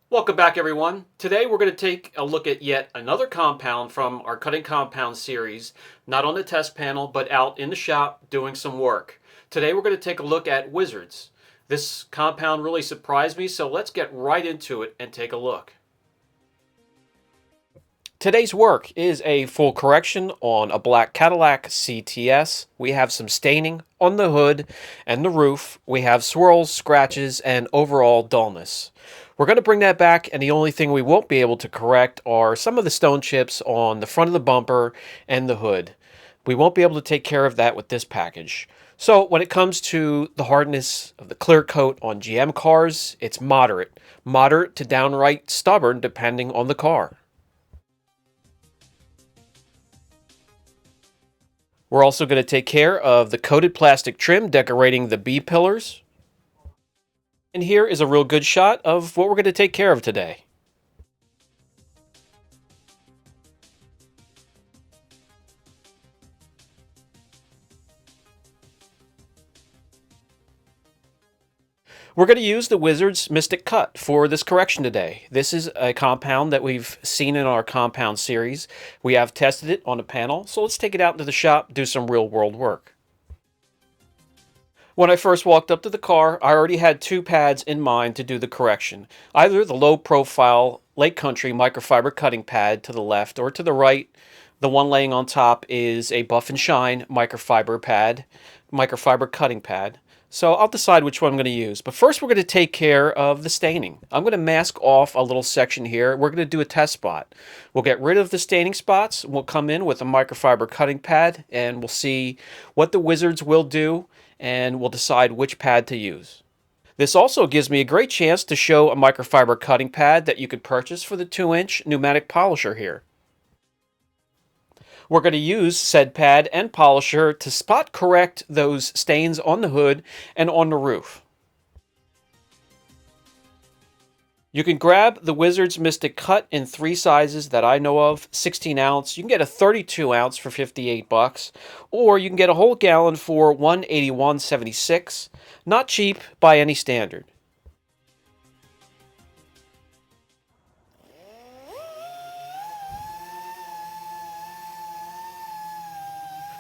Welcome back, everyone. Today we're going to take a look at yet another compound from our cutting compound series, not on the test panel, but out in the shop doing some work. Today we're going to take a look at wizards. This compound really surprised me, so let's get right into it and take a look. Today's work is a full correction on a black Cadillac CTS. We have some staining on the hood and the roof. We have swirls, scratches, and overall dullness. We're going to bring that back, and the only thing we won't be able to correct are some of the stone chips on the front of the bumper and the hood. We won't be able to take care of that with this package. So when it comes to the hardness of the clear coat on GM cars, it's moderate to downright stubborn depending on the car. We're also going to take care of the coated plastic trim decorating the B pillars. And here is a real good shot of what we're going to take care of today. We're going to use the Wizard's Mystic Cut for this correction today. This is a compound that we've seen in our compound series. We have tested it on a panel, so let's take it out into the shop, do some real world work. When I first walked up to the car, I already had two pads in mind to do the correction. Either the low profile Lake Country microfiber cutting pad to the left, or to the right, the one laying on top is a Buff and Shine microfiber cutting pad. So I'll decide which one I'm going to use. But first we're going to take care of the staining. I'm going to mask off a little section here. We're going to do a test spot. We'll get rid of the staining spots. We'll come in with a microfiber cutting pad and we'll see what the Wizards will do, and we'll decide which pad to use. This also gives me a great chance to show a microfiber cutting pad that you could purchase for the 2-inch pneumatic polisher here. We're going to use said pad and polisher to spot correct those stains on the hood and on the roof. You can grab the Wizard's Mystic Cut in 3 sizes that I know of: 16 ounce. You can get a 32 ounce for $58, or you can get a whole gallon for $181.76. Not cheap by any standard.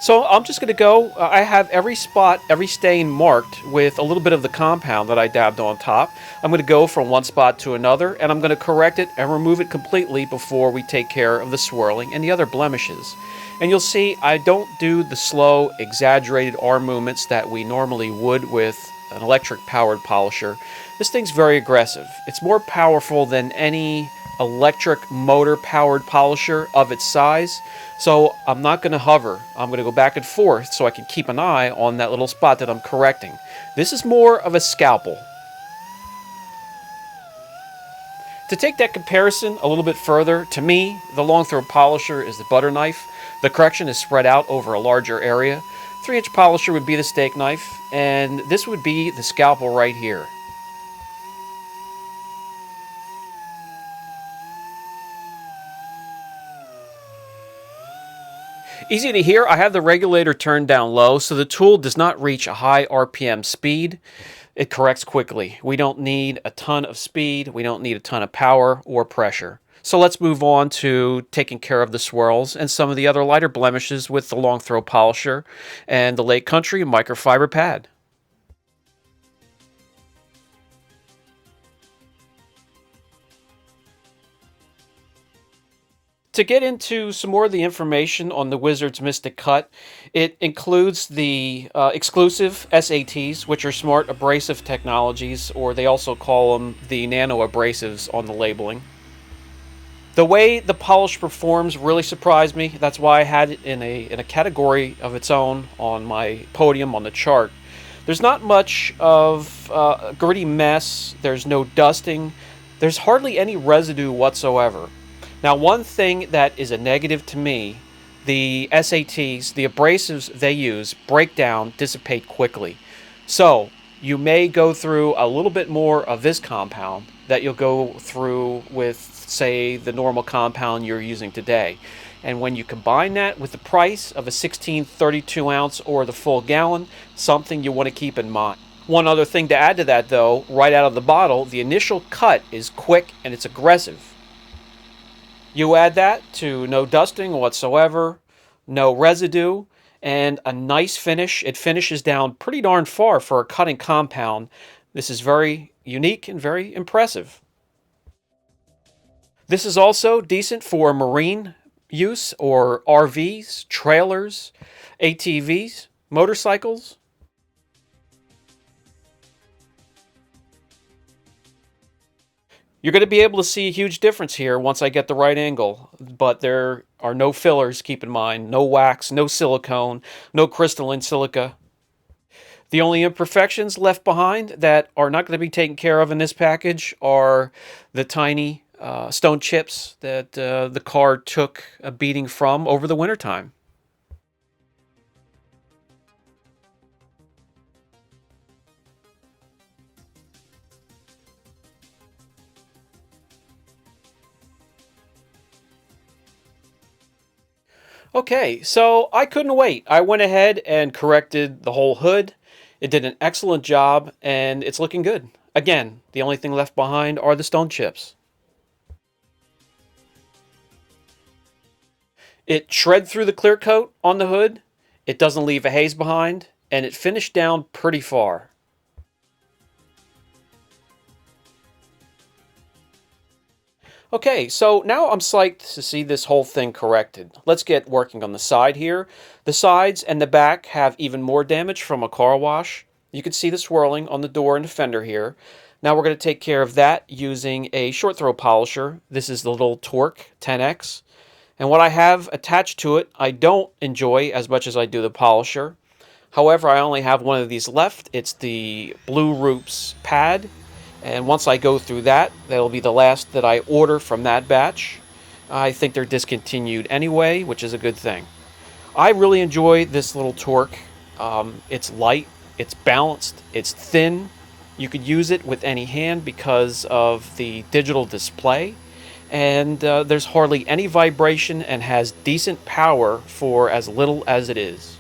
So I'm just going to go, I have every spot, every stain marked with a little bit of the compound that I dabbed on top. I'm going to go from one spot to another, and I'm going to correct it and remove it completely before we take care of the swirling and the other blemishes. And you'll see I don't do the slow, exaggerated arm movements that we normally would with an electric powered polisher. This thing's very aggressive. It's more powerful than any electric motor powered polisher of its size. So I'm not going to hover. I'm going to go back and forth so I can keep an eye on that little spot that I'm correcting. This is more of a scalpel. To take that comparison a little bit further, to me, the long throw polisher is the butter knife. The correction is spread out over a larger area. 3-inch polisher would be the steak knife, and this would be the scalpel right here. Easy to hear, I have the regulator turned down low so the tool does not reach a high RPM speed. It corrects quickly. We don't need a ton of speed, we don't need a ton of power or pressure. So let's move on to taking care of the swirls and some of the other lighter blemishes with the long throw polisher and the Lake Country microfiber pad. To get into some more of the information on the Wizard's Mystic Cut, it includes the exclusive SATs, which are smart abrasive technologies, or they also call them the nano abrasives on the labeling. The way the polish performs really surprised me. That's why I had it in a category of its own on my podium on the chart. There's not much of a gritty mess. There's no dusting. There's hardly any residue whatsoever. Now, one thing that is a negative to me, the SATs, the abrasives they use, break down, dissipate quickly. So you may go through a little bit more of this compound that you'll go through with, say, the normal compound you're using today. And when you combine that with the price of a 16 32 ounce or the full gallon, something you want to keep in mind. One other thing to add to that, though, right out of the bottle, the initial cut is quick and it's aggressive. You add that to no dusting whatsoever, no residue, and a nice finish. It finishes down pretty darn far for a cutting compound. This is very unique and very impressive. This is also decent for marine use or RVs, trailers, ATVs, motorcycles. You're going to be able to see a huge difference here once I get the right angle, but there are no fillers, keep in mind. No wax, no silicone, no crystalline silica. The only imperfections left behind that are not going to be taken care of in this package are the tiny stone chips that the car took a beating from over the wintertime. Okay, so I couldn't wait. I went ahead and corrected the whole hood. It did an excellent job, and it's looking good. Again, the only thing left behind are the stone chips. It shred through the clear coat on the hood. It doesn't leave a haze behind, and it finished down pretty far. Okay, so now I'm psyched to see this whole thing corrected. Let's get working on the side here. The sides and the back have even more damage from a car wash. You can see the swirling on the door and the fender here. Now we're going to take care of that using a short throw polisher. This is the little Torque 10X. And what I have attached to it, I don't enjoy as much as I do the polisher. However, I only have one of these left. It's the Blue Roops pad. And once I go through that, that'll be the last that I order from that batch. I think they're discontinued anyway, which is a good thing. I really enjoy this little Torque. It's light, it's balanced, it's thin. You could use it with any hand because of the digital display. And there's hardly any vibration and has decent power for as little as it is.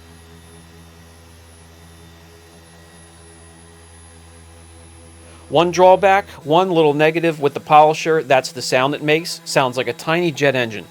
One drawback, one little negative with the polisher, that's the sound it makes. Sounds like a tiny jet engine.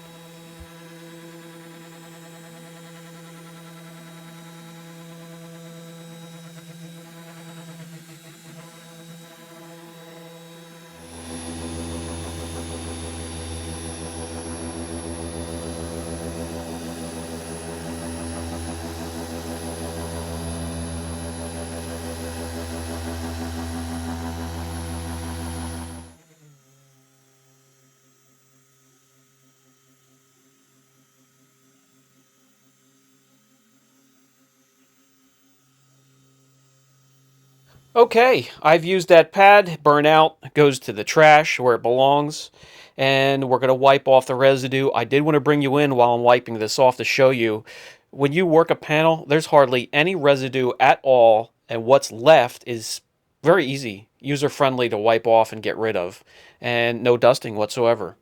Okay, I've used that pad, burn out, goes to the trash where it belongs, and we're going to wipe off the residue. I did want to bring you in while I'm wiping this off to show you. When you work a panel, there's hardly any residue at all, and what's left is very easy, user-friendly to wipe off and get rid of, and no dusting whatsoever.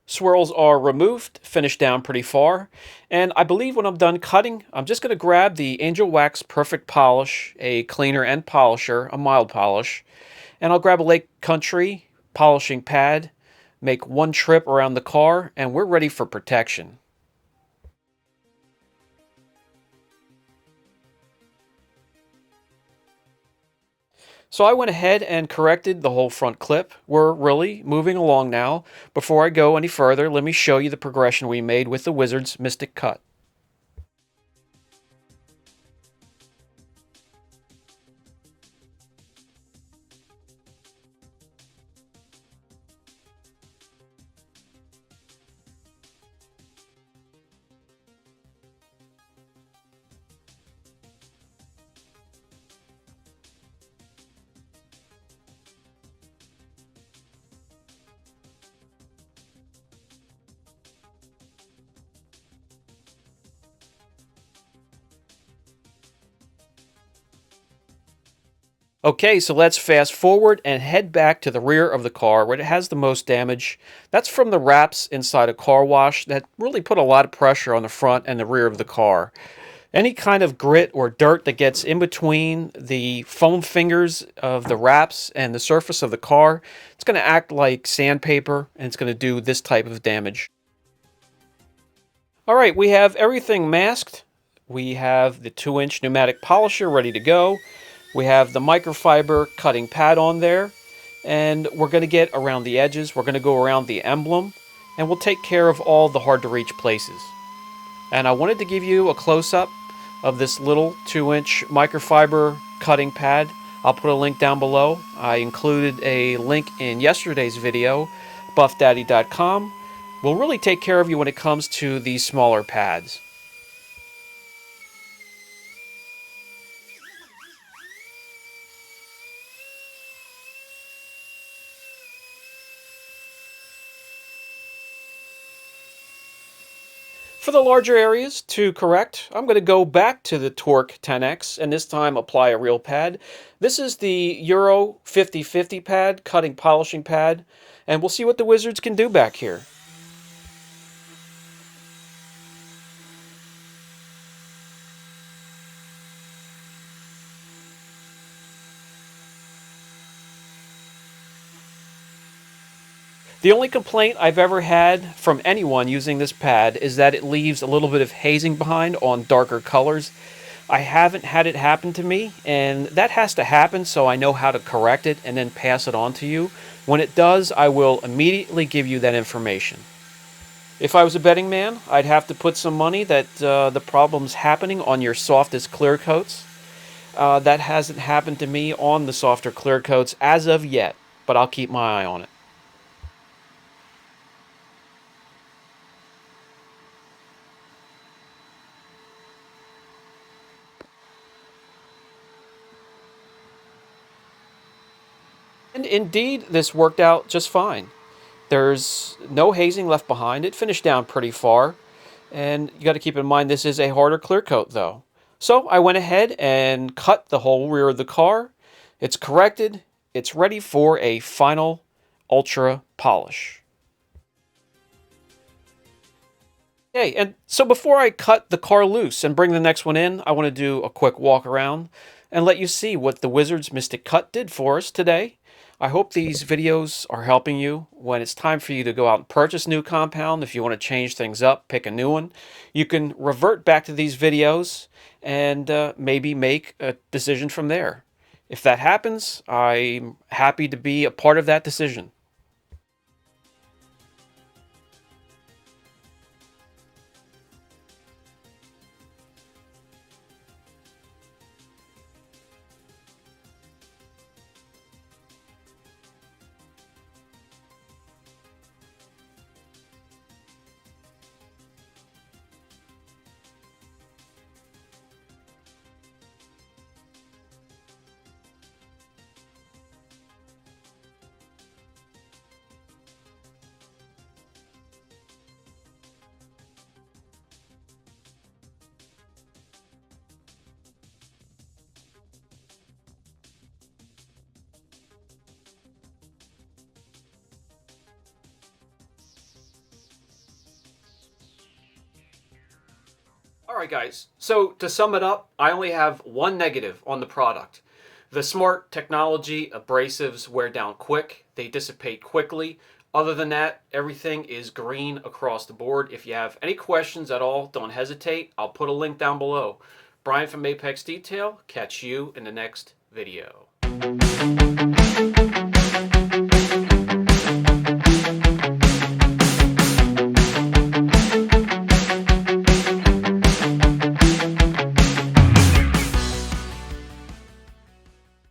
Swirls are removed, finished down pretty far, and I believe when I'm done cutting, I'm just going to grab the Angel Wax Perfect Polish, a cleaner and polisher, a mild polish, and I'll grab a Lake Country polishing pad, make one trip around the car, and we're ready for protection. So I went ahead and corrected the whole front clip. We're really moving along now. Before I go any further, let me show you the progression we made with the Wizard's Mystic Cut. Okay, so let's fast forward and head back to the rear of the car where it has the most damage. That's from the wraps inside a car wash that really put a lot of pressure on the front and the rear of the car. Any kind of grit or dirt that gets in between the foam fingers of the wraps and the surface of the car, it's going to act like sandpaper and it's going to do this type of damage. All right, we have everything masked. We have the 2-inch pneumatic polisher ready to go. We have the microfiber cutting pad on there. And we're going to get around the edges. We're going to go around the emblem. And we'll take care of all the hard to reach places. And I wanted to give you a close-up of this little 2-inch microfiber cutting pad. I'll put a link down below. I included a link in yesterday's video, buffdaddy.com. Will really take care of you when it comes to these smaller pads. For the larger areas to correct, I'm going to go back to the Torque 10X and this time apply a real pad. This is the Euro 50/50 pad, cutting polishing pad, and we'll see what the wizards can do back here. The only complaint I've ever had from anyone using this pad is that it leaves a little bit of hazing behind on darker colors. I haven't had it happen to me, and that has to happen so I know how to correct it and then pass it on to you. When it does, I will immediately give you that information. If I was a betting man, I'd have to put some money that the problem's happening on your softest clear coats. That hasn't happened to me on the softer clear coats as of yet, but I'll keep my eye on it. And indeed, this worked out just fine. There's no hazing left behind. It finished down pretty far. And you got to keep in mind this is a harder clear coat though. So I went ahead and cut the whole rear of the car. It's corrected. It's ready for a final ultra polish. Okay, and so before I cut the car loose and bring the next one in, I want to do a quick walk around and let you see what the Wizards Mystic Cut did for us today. I hope these videos are helping you when it's time for you to go out and purchase new compound. If you want to change things up, pick a new one. You can revert back to these videos and maybe make a decision from there. If that happens, I'm happy to be a part of that decision. Alright guys, so to sum it up, I only have one negative on the product. The smart technology abrasives wear down quick, they dissipate quickly. Other than that, everything is green across the board. If you have any questions at all, don't hesitate. I'll put a link down below. Brian from Apex Detail, catch you in the next video.